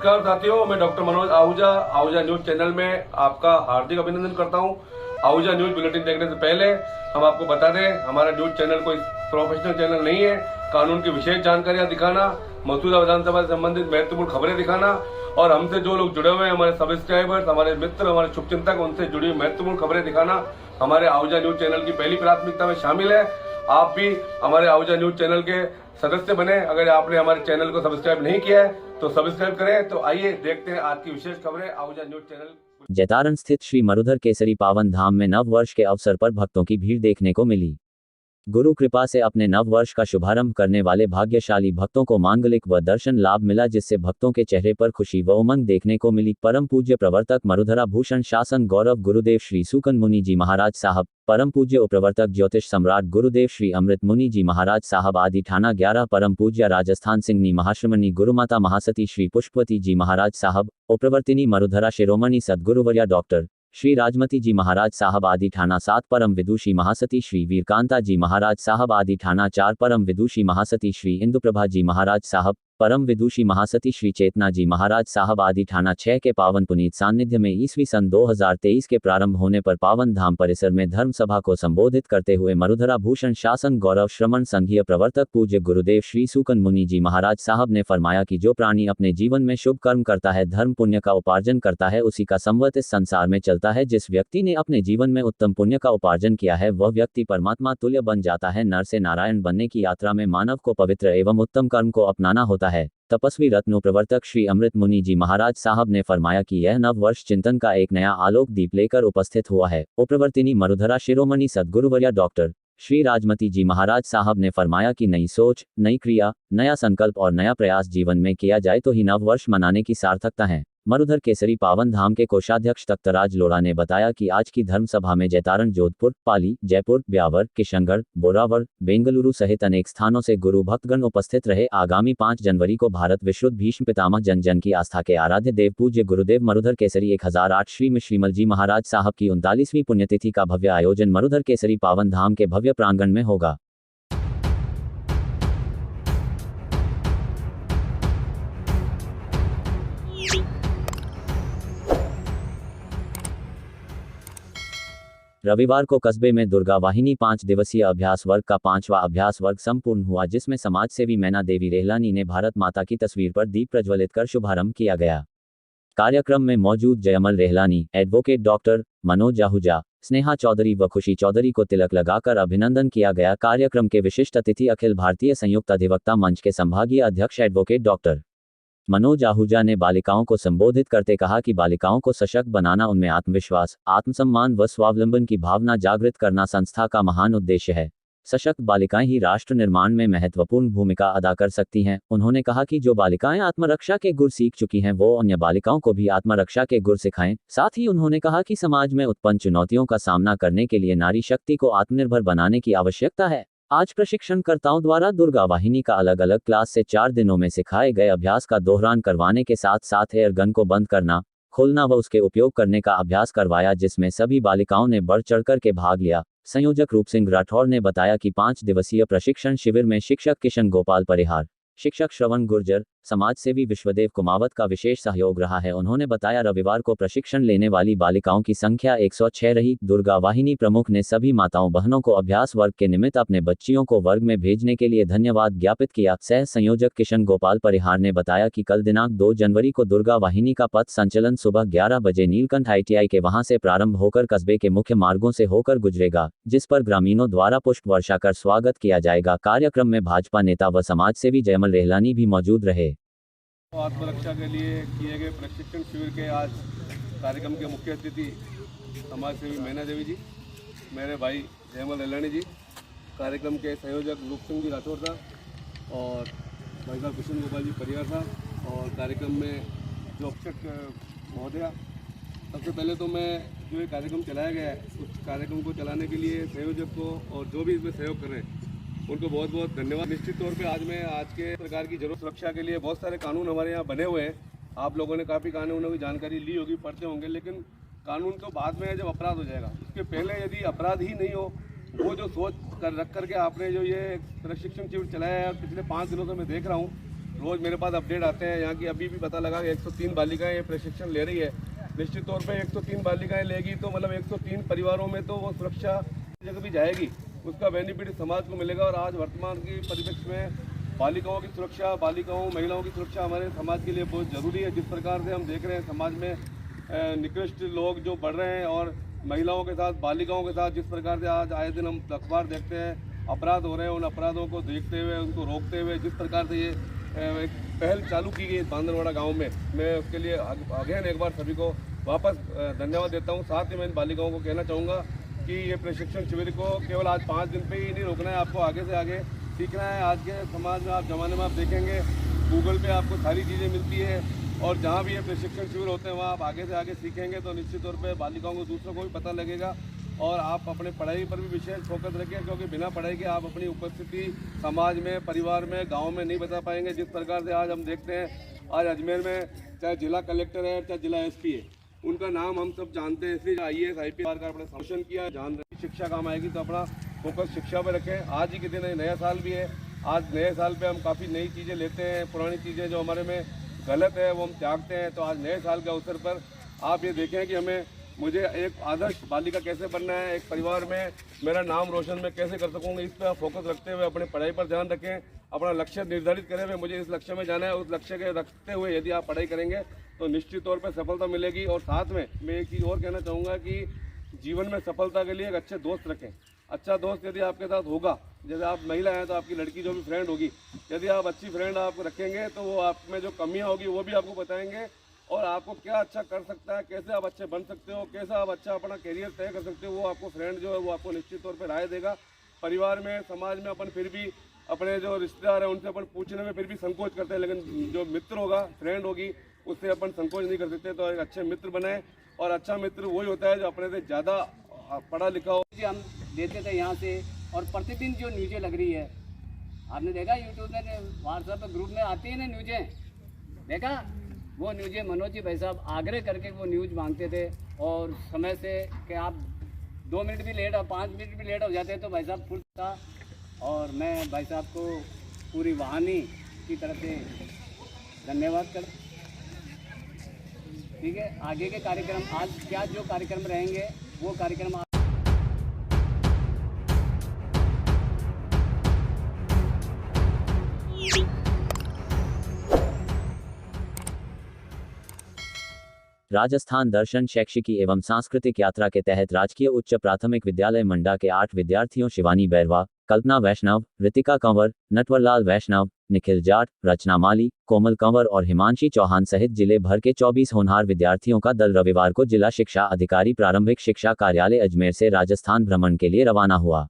नमस्कार साथियों, मैं doctor Manoj Ahuja Ahuja news channel में आपका हार्दिक अभिनंदन करता हूं। आहूजा न्यूज बुलेटिन देखने से पहले हम आपको बता दें, हमारा न्यूज चैनल कोई प्रोफेशनल चैनल नहीं है। कानून की विशेष जानकारियां दिखाना, मौजूदा विधानसभा से संबंधित महत्वपूर्ण खबरें दिखाना और हमसे जो लोग जुड़े हुए हैं, हमारे सब्सक्राइबर्स, हमारे मित्र, हमारे शुभचिंतक, उनसे जुड़ी हुई महत्वपूर्ण खबरें दिखाना हमारे आहूजा न्यूज चैनल की पहली प्राथमिकता में शामिल है। आप भी हमारे आहूजा न्यूज चैनल के सदस्य बने। अगर आपने हमारे चैनल को सब्सक्राइब नहीं किया है तो सब्सक्राइब करें। तो आइए देखते हैं आज की विशेष खबरें आहूजा न्यूज चैनल। जैतारण स्थित श्री मरुधर केसरी पावन धाम में नव वर्ष के अवसर पर भक्तों की भीड़ देखने को मिली। गुरु कृपा से अपने नव वर्ष का शुभारंभ करने वाले भाग्यशाली भक्तों को मांगलिक व दर्शन लाभ मिला, जिससे भक्तों के चेहरे पर खुशी व उमंग देखने को मिली। परम पूज्य प्रवर्तक मरुधरा भूषण शासन गौरव गुरुदेव श्री सूकन मुनि जी महाराज साहब, परम पूज्य उपप्रवर्तक ज्योतिष सम्राट गुरुदेव श्री अमृत मुनि जी महाराज साहब आदि ठाना 11, परम पूज्य राजस्थान सिंहनी महाश्रमणी गुरुमाता महासती श्री पुष्पवती जी महाराज साहब, उपप्रवर्तिनी मरुधरा शिरोमणि सद्गुरुवर्या डॉक्टर श्री राजमती जी महाराज साहब आदि ठाना 7, परम विदुषी महासती श्री वीरकांता जी महाराज साहब आदि ठाना 4, परम विदुषी महासती श्री इंदुप्रभा जी महाराज साहब, परम विदुषी महासती श्री चेतना जी महाराज साहब आदि ठाना 6 के पावन पुनीत सान्निध्य में ईस्वी सन 2023 के प्रारंभ होने पर पावन धाम परिसर में धर्म सभा को संबोधित करते हुए मरुधरा भूषण शासन गौरव श्रमण संघीय प्रवर्तक पूज्य गुरुदेव श्री सूकन मुनि जी महाराज साहब ने फरमाया कि जो प्राणी अपने जीवन में शुभ कर्म करता है, धर्म पुण्य का उपार्जन करता है, उसी का संवत इस संसार में चलता है। जिस व्यक्ति ने अपने जीवन में उत्तम पुण्य का उपार्जन किया है, वह व्यक्ति परमात्मा तुल्य बन जाता है। नर से नारायण बनने की यात्रा में मानव को पवित्र एवं उत्तम कर्म को अपनाना होता है। तपस्वी रत्नो प्रवर्तक श्री अमृत मुनि जी महाराज साहब ने फरमाया कि यह नव वर्ष चिंतन का एक नया आलोक दीप लेकर उपस्थित हुआ है। उपप्रवर्तिनी मरुधरा शिरोमणि सद्गुरुवर्या डॉक्टर श्री राजमती जी महाराज साहब ने फरमाया कि नई सोच, नई क्रिया, नया संकल्प और नया प्रयास जीवन में किया जाए तो ही नव वर्ष मनाने की सार्थकता है। मरुधर केसरी पावन धाम के कोषाध्यक्ष तख्तराज लोढ़ा ने बताया कि आज की धर्म सभा में जैतारण, जोधपुर, पाली, जयपुर, ब्यावर, किशनगढ़, बोरावड़, बेंगलुरु सहित अनेक स्थानों से गुरु भक्तगण उपस्थित रहे। आगामी 5 जनवरी को भारत विश्रुत भीष्म पितामह जन जन की आस्था के आराध्य देव पूज्य गुरुदेव मरुधर केसरी 1008 श्री श्रीमल जी महाराज साहब की 39वीं पुण्यतिथि का भव्य आयोजन मरुधर केसरी पावन धाम के भव्य प्रांगण में होगा। रविवार को कस्बे में दुर्गा वाहिनी 5 दिवसीय अभ्यास वर्ग का 5वां अभ्यास वर्ग संपूर्ण हुआ, जिसमें समाज सेवी मैना देवी रेहलानी ने भारत माता की तस्वीर पर दीप प्रज्वलित कर शुभारंभ किया गया। कार्यक्रम में मौजूद जयमल रेहलानी, एडवोकेट डॉक्टर मनोज आहूजा, स्नेहा चौधरी व खुशी चौधरी को तिलक लगाकर अभिनंदन किया गया। कार्यक्रम के विशिष्ट अतिथि अखिल भारतीय संयुक्त अधिवक्ता मंच के संभागीय अध्यक्ष एडवोकेट डॉक्टर मनोज आहूजा ने बालिकाओं को संबोधित करते कहा कि बालिकाओं को सशक्त बनाना, उनमें आत्मविश्वास, आत्मसम्मान व स्वावलंबन की भावना जागृत करना संस्था का महान उद्देश्य है। सशक्त बालिकाएं ही राष्ट्र निर्माण में महत्वपूर्ण भूमिका अदा कर सकती हैं। उन्होंने कहा कि जो बालिकाएं आत्मरक्षा के गुर सीख चुकी हैं, वो अन्य बालिकाओं को भी आत्मरक्षा के गुर सिखाएं। साथ ही उन्होंने कहा कि समाज में उत्पन्न चुनौतियों का सामना करने के लिए नारी शक्ति को आत्मनिर्भर बनाने की आवश्यकता है। आज प्रशिक्षणकर्ताओं द्वारा दुर्गा वाहिनी का अलग अलग क्लास से 4 दिनों में सिखाए गए अभ्यास का दोहरान करवाने के साथ साथ एयर गन को बंद करना, खोलना व उसके उपयोग करने का अभ्यास करवाया, जिसमें सभी बालिकाओं ने बढ़ चढ़कर के भाग लिया। संयोजक रूप सिंह राठौर ने बताया कि 5 दिवसीय प्रशिक्षण शिविर में शिक्षक किशन गोपाल परिहार, शिक्षक श्रवण गुर्जर, समाज सेवी विश्वदेव कुमावत का विशेष सहयोग रहा है। उन्होंने बताया रविवार को प्रशिक्षण लेने वाली बालिकाओं की संख्या 106 रही। दुर्गा वाहिनी प्रमुख ने सभी माताओं बहनों को अभ्यास वर्ग के निमित्त अपने बच्चियों को वर्ग में भेजने के लिए धन्यवाद ज्ञापित किया। सह संयोजक किशन गोपाल परिहार ने बताया कि कल दिनांक 2 जनवरी को दुर्गा वाहिनी का पथ संचलन सुबह 11 बजे नीलकंठ ITI के वहां से प्रारंभ होकर कस्बे के मुख्य मार्गों से होकर गुजरेगा, जिस पर ग्रामीणों द्वारा पुष्प वर्षा कर स्वागत किया जाएगा। कार्यक्रम में भाजपा नेता व समाज सेवी जयमल रेहलानी भी मौजूद रहे। आत्मरक्षा के लिए किए गए प्रशिक्षण शिविर के आज कार्यक्रम के मुख्य अतिथि समाज सेवी मैना देवी जी, मेरे भाई जयमल रेहलानी जी, कार्यक्रम के संयोजक रूप सिंह जी राठौर साहब और भाई साहब किशन गोपाल जी परिहार साहब, और कार्यक्रम में जो अक्षक महोदया। सबसे पहले तो मैं जो ये कार्यक्रम चलाया गया है, उस कार्यक्रम को चलाने के लिए संयोजक को और जो भी इसमें सहयोग कर रहे हैं उनको बहुत बहुत धन्यवाद। निश्चित तौर पे आज के सरकार की जरूरत सुरक्षा के लिए बहुत सारे कानून हमारे यहाँ बने हुए हैं। आप लोगों ने काफ़ी कानूनों की जानकारी ली होगी, पढ़ते होंगे, लेकिन कानून तो बाद में है जब अपराध हो जाएगा। उसके पहले यदि अपराध ही नहीं हो, वो जो सोच कर रख करके आपने जो ये प्रशिक्षण शिविर चलाया है, पिछले 5 दिनों से मैं देख रहा हूँ रोज़ मेरे पास अपडेट आते हैं यहाँ की। अभी भी पता लगा कि 103 बालिकाएँ ये प्रशिक्षण ले रही है। निश्चित तौर पे 103 बालिकाएँ लेगी तो मतलब 103 परिवारों में तो वो सुरक्षा जगह भी जाएगी, उसका बेनिफिट समाज को मिलेगा। और आज वर्तमान की परिप्रेक्ष्य में बालिकाओं की सुरक्षा, बालिकाओं महिलाओं की सुरक्षा हमारे समाज के लिए बहुत ज़रूरी है। जिस प्रकार से हम देख रहे हैं समाज में निकृष्ट लोग जो बढ़ रहे हैं और महिलाओं के साथ, बालिकाओं के साथ जिस प्रकार से आज आए दिन हम अखबार देखते हैं अपराध हो रहे हैं, उन अपराधों को देखते हुए, उनको रोकते हुए जिस प्रकार से ये एक पहल चालू की गई बांदरवाड़ा गांव में, मैं उसके लिए अगेन एक बार सभी को वापस धन्यवाद देता हूं। साथ ही मैं इन बालिकाओं को कहना चाहूँगा कि ये प्रशिक्षण शिविर को केवल आज 5 दिन पे ही नहीं रोकना है, आपको आगे से आगे सीखना है। आज के समाज में, आप ज़माने में आप देखेंगे गूगल पे आपको सारी चीज़ें मिलती है और जहाँ भी ये प्रशिक्षण शिविर होते हैं वहाँ आप आगे से आगे सीखेंगे तो निश्चित तौर पे बालिकाओं को, दूसरों को भी पता लगेगा। और आप अपने पढ़ाई पर भी विशेष फोकस रखें, क्योंकि बिना पढ़ाई के आप अपनी उपस्थिति समाज में, परिवार में, गांव में नहीं बता पाएंगे। जिस प्रकार से आज हम देखते हैं, आज अजमेर में चाहे जिला कलेक्टर है, चाहे जिला एसपी है, उनका नाम हम सब जानते हैं। इसलिए IAS IPS का अपने संशोधन किया, जान रहे शिक्षा काम आएगी तो अपना फोकस शिक्षा पर रखें। आज ही के दिन नया साल भी है, आज नए साल पे हम काफ़ी नई चीज़ें लेते हैं, पुरानी चीज़ें जो हमारे में गलत है वो हम त्यागते हैं। तो आज नए साल के अवसर पर आप ये देखें कि मुझे एक आदर्श बालिका कैसे बनना है, एक परिवार में मेरा नाम रोशन मैं कैसे कर सकूँगा, इस पर आप फोकस रखते हुए अपने पढ़ाई पर ध्यान रखें, अपना लक्ष्य निर्धारित करें हुए मुझे इस लक्ष्य में जाना है। उस लक्ष्य के रखते हुए यदि आप पढ़ाई करेंगे तो निश्चित तौर पर सफलता मिलेगी। और साथ में मैं एक चीज़ और कहना चाहूँगा कि जीवन में सफलता के लिए एक अच्छे दोस्त रखें। अच्छा दोस्त यदि आपके साथ होगा, जैसे आप महिला हैं तो आपकी लड़की जो भी फ्रेंड होगी, यदि आप अच्छी फ्रेंड आप रखेंगे तो वो आप में जो कमियां होगी वो भी आपको बताएंगे और आपको क्या अच्छा कर सकता है, कैसे आप अच्छे बन सकते हो, कैसे आप अच्छा अपना करियर तय कर सकते हो, वो आपको फ्रेंड जो है वो आपको निश्चित तौर पर राय देगा। परिवार में, समाज में अपन फिर भी अपने जो रिश्तेदार हैं उनसे अपन पूछने में फिर भी संकोच करते हैं, लेकिन जो मित्र होगा, फ्रेंड होगी, उससे अपन संकोच नहीं कर सकते। तो एक अच्छे मित्र बनाए और अच्छा मित्र वही होता है जो अपने से ज़्यादा पढ़ा लिखा हो। हम देते थे यहाँ से, और प्रतिदिन जो न्यूज़ें लग रही है, आपने देखा यूट्यूब में, व्हाट्सएप ग्रुप में आती है ना न्यूज़ें, देखा वो न्यूज़ें मनोज जी भाई साहब आग्रह करके वो न्यूज़ मांगते थे और समय से कि आप 2 मिनट भी लेट और 5 मिनट भी लेट हो जाते तो भाई साहब फुल था। और मैं भाई साहब को पूरी वाहिनी की तरफ से धन्यवाद कर, ठीक है। आगे के कार्यक्रम, आज क्या जो कार्यक्रम रहेंगे वो कार्यक्रम राजस्थान दर्शन शैक्षिकी एवं सांस्कृतिक यात्रा के तहत राजकीय उच्च प्राथमिक विद्यालय मंडा के 8 विद्यार्थियों शिवानी बैरवा, कल्पना वैष्णव, ऋतिका कंवर, नटवरलाल वैष्णव, निखिल जाट, रचना माली, कोमल कंवर और हिमांशी चौहान सहित जिले भर के 24 होनहार विद्यार्थियों का दल रविवार को जिला शिक्षा अधिकारी प्रारंभिक शिक्षा कार्यालय अजमेर से राजस्थान भ्रमण के लिए रवाना हुआ।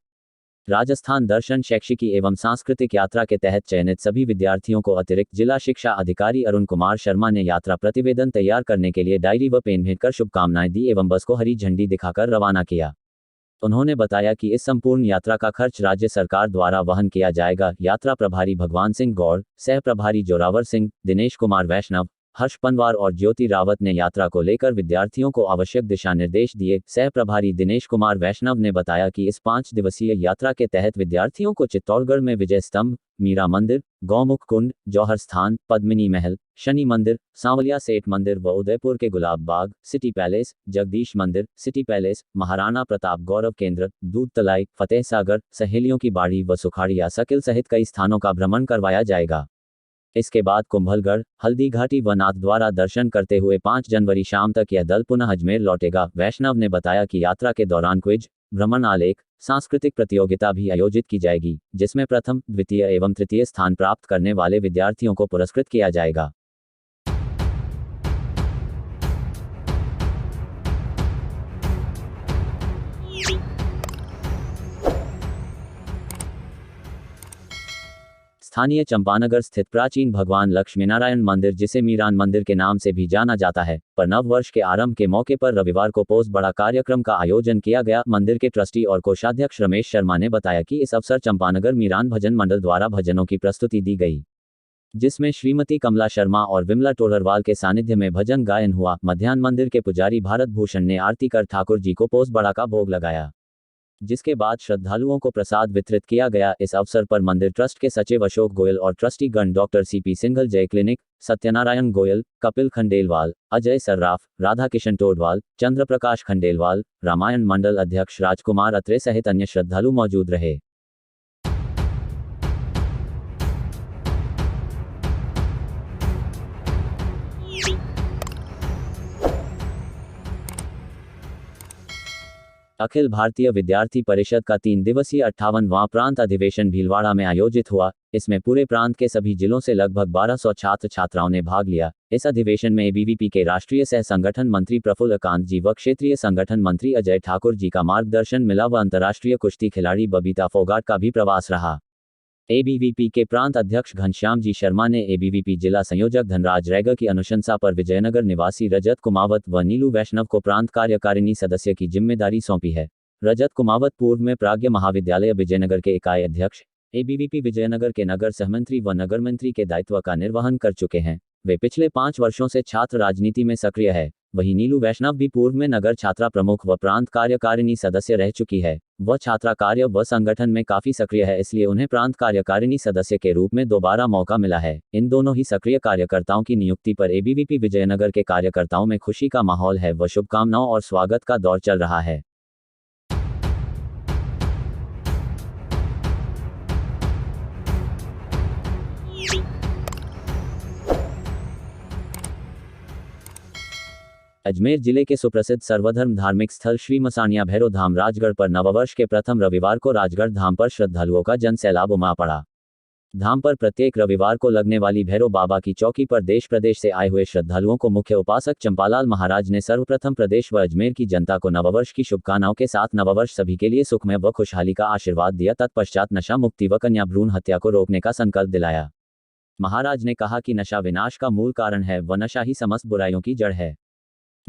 राजस्थान दर्शन शैक्षिकी एवं सांस्कृतिक यात्रा के तहत चयनित सभी विद्यार्थियों को अतिरिक्त जिला शिक्षा अधिकारी अरुण कुमार शर्मा ने यात्रा प्रतिवेदन तैयार करने के लिए डायरी व पेन भेंटकर शुभकामनाएं दी एवं बस को हरी झंडी दिखाकर रवाना किया। उन्होंने बताया कि इस संपूर्ण यात्रा का खर्च राज्य सरकार द्वारा वहन किया जाएगा। यात्रा प्रभारी भगवान सिंह गौड़, सह प्रभारी जोरावर सिंह, दिनेश कुमार वैष्णव, हर्ष पनवार और ज्योति रावत ने यात्रा को लेकर विद्यार्थियों को आवश्यक दिशा निर्देश दिए। सह प्रभारी दिनेश कुमार वैष्णव ने बताया कि इस 5 दिवसीय यात्रा के तहत विद्यार्थियों को चित्तौड़गढ़ में विजय स्तंभ, मीरा मंदिर, गौमुख कुंड, जौहर स्थान, पद्मिनी महल, शनि मंदिर, सांवलिया सेठ मंदिर व उदयपुर के गुलाब बाग, सिटी पैलेस, जगदीश मंदिर, सिटी पैलेस, महाराणा प्रताप गौरव केंद्र, दूध तलाई, फतेह सागर, सहेलियों की बाड़ी व सुखाड़िया सकिल सहित कई स्थानों का भ्रमण करवाया जाएगा। इसके बाद कुंभलगढ़, हल्दीघाटी व नाथद्वारा दर्शन करते हुए 5 जनवरी शाम तक यह दल पुनः अजमेर लौटेगा। वैष्णव ने बताया कि यात्रा के दौरान क्विज, भ्रमण आलेख, सांस्कृतिक प्रतियोगिता भी आयोजित की जाएगी, जिसमें प्रथम, द्वितीय एवं तृतीय स्थान प्राप्त करने वाले विद्यार्थियों को पुरस्कृत किया जाएगा। स्थानीय चंपानगर स्थित प्राचीन भगवान लक्ष्मीनारायण मंदिर, जिसे मीरान मंदिर के नाम से भी जाना जाता है, पर नव वर्ष के आरंभ के मौके पर रविवार को पोस्ट बड़ा कार्यक्रम का आयोजन किया गया। मंदिर के ट्रस्टी और कोषाध्यक्ष रमेश शर्मा ने बताया कि इस अवसर चंपानगर मीरान भजन मंडल द्वारा भजनों की प्रस्तुति दी गई, जिसमें श्रीमती कमला शर्मा और विमला टोलरवाल के सानिध्य में भजन गायन हुआ। मध्याह्न मंदिर के पुजारी भारत भूषण ने आरती कर ठाकुर जी को पोस्ट बड़ा का भोग लगाया। जिसके बाद श्रद्धालुओं को प्रसाद वितरित किया गया। इस अवसर पर मंदिर ट्रस्ट के सचिव अशोक गोयल और ट्रस्टी गण डॉक्टर सीपी सिंघल, जय क्लिनिक, सत्यनारायण गोयल, कपिल खंडेलवाल, अजय सर्राफ, राधा किशन टोडवाल, चंद्रप्रकाश खंडेलवाल, रामायण मंडल अध्यक्ष राजकुमार अत्रे सहित अन्य श्रद्धालु मौजूद रहे। अखिल भारतीय विद्यार्थी परिषद का 3 दिवसीय 58वां प्रांत अधिवेशन भीलवाड़ा में आयोजित हुआ। इसमें पूरे प्रांत के सभी जिलों से लगभग 1200 छात्र छात्राओं ने भाग लिया। इस अधिवेशन में एबीवीपी के राष्ट्रीय सह संगठन मंत्री प्रफुल्ल कांत जी व क्षेत्रीय संगठन मंत्री अजय ठाकुर जी का मार्गदर्शन मिला व अंतर्राष्ट्रीय कुश्ती खिलाड़ी बबीता फोगाट का भी प्रवास रहा। एबीवीपी के प्रांत अध्यक्ष घनश्याम जी शर्मा ने एबीवीपी जिला संयोजक धनराज रैगर की अनुशंसा पर विजयनगर निवासी रजत कुमावत व नीलू वैष्णव को प्रांत कार्यकारिणी सदस्य की जिम्मेदारी सौंपी है। रजत कुमावत पूर्व में प्राज्ञ महाविद्यालय विजयनगर के इकाई अध्यक्ष, एबीवीपी विजयनगर के नगर सहमंत्री व नगर मंत्री के दायित्व का निर्वहन कर चुके हैं। वे पिछले 5 वर्षों से छात्र राजनीति में सक्रिय है। वहीं नीलू वैष्णव भी पूर्व में नगर छात्रा प्रमुख व प्रांत कार्यकारिणी सदस्य रह चुकी है। वह छात्रा कार्य व संगठन में काफी सक्रिय है, इसलिए उन्हें प्रांत कार्यकारिणी सदस्य के रूप में दोबारा मौका मिला है। इन दोनों ही सक्रिय कार्यकर्ताओं की नियुक्ति पर एबीवीपी विजयनगर के कार्यकर्ताओं में खुशी का माहौल है व शुभकामनाओं और स्वागत का दौर चल रहा है। अजमेर जिले के सुप्रसिद्ध सर्वधर्म धार्मिक स्थल श्री मसानिया भैरव धाम राजगढ़ पर नववर्ष के प्रथम रविवार को राजगढ़ धाम पर श्रद्धालुओं का जन सैलाब उमड़ पड़ा। धाम पर प्रत्येक रविवार को लगने वाली भैरव बाबा की चौकी पर देश प्रदेश से आए हुए श्रद्धालुओं को मुख्य उपासक चंपालाल महाराज ने सर्वप्रथम प्रदेश व अजमेर की जनता को नववर्ष की शुभकामनाओं के साथ नववर्ष सभी के लिए सुखमय व खुशहाली का आशीर्वाद दिया। तत्पश्चात नशा मुक्ति व कन्या भ्रूण हत्या को रोकने का संकल्प दिलाया। महाराज ने कहा कि नशा विनाश का मूल कारण है व नशा ही समस्त बुराइयों की जड़ है।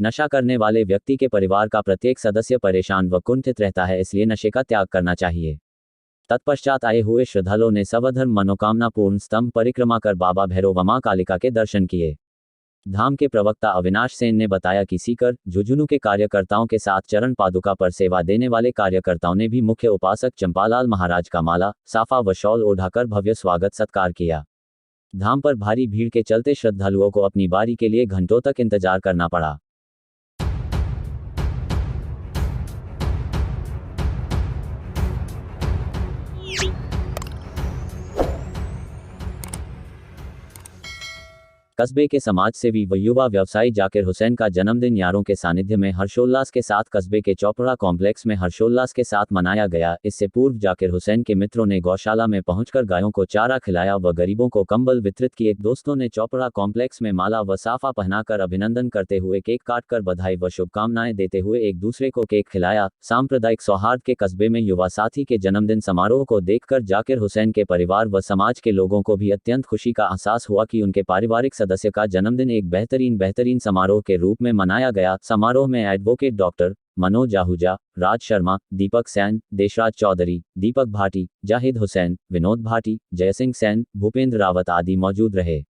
नशा करने वाले व्यक्ति के परिवार का प्रत्येक सदस्य परेशान व कुंठित रहता है, इसलिए नशे का त्याग करना चाहिए। तत्पश्चात आए हुए श्रद्धालुओं ने सर्वधर्म मनोकामना पूर्ण स्तंभ परिक्रमा कर बाबा भैरव व मां कालिका के दर्शन किए। धाम के प्रवक्ता अविनाश सेन ने बताया कि सीकर, झुंझुनू के कार्यकर्ताओं के साथ चरण पादुका पर सेवा देने वाले कार्यकर्ताओं ने भी मुख्य उपासक चंपालाल महाराज का माला, साफा व शॉल ओढ़ाकर भव्य स्वागत सत्कार किया। धाम पर भारी भीड़ के चलते श्रद्धालुओं को अपनी बारी के लिए घंटों तक इंतजार करना पड़ा। कस्बे के समाजसेवी व युवा व्यवसायी जाकिर हुसैन का जन्मदिन यारों के सानिध्य में हर्षोल्लास के साथ कस्बे के चौपड़ा कॉम्प्लेक्स में हर्षोल्लास के साथ मनाया गया। इससे पूर्व जाकिर हुसैन के मित्रों ने गौशाला में पहुंचकर गायों को चारा खिलाया व गरीबों को कंबल वितरित किए। दोस्तों ने चौपड़ा कॉम्प्लेक्स में माला व साफा पहनाकर अभिनंदन करते हुए केक काटकर बधाई व शुभकामनाएं देते हुए एक दूसरे को केक खिलाया। सांप्रदायिक सौहार्द के कस्बे में युवा साथी के जन्मदिन समारोह को देखकर जाकिर हुसैन के परिवार व समाज के लोगों को भी अत्यंत खुशी का एहसास हुआ कि उनके पारिवारिक सदस्य का जन्मदिन एक बेहतरीन समारोह के रूप में मनाया गया। समारोह में एडवोकेट डॉक्टर मनोज आहूजा, राज शर्मा, दीपक सैन, देशराज चौधरी, दीपक भाटी, जाहिद हुसैन, विनोद भाटी, जयसिंह सैन, भूपेंद्र रावत आदि मौजूद रहे।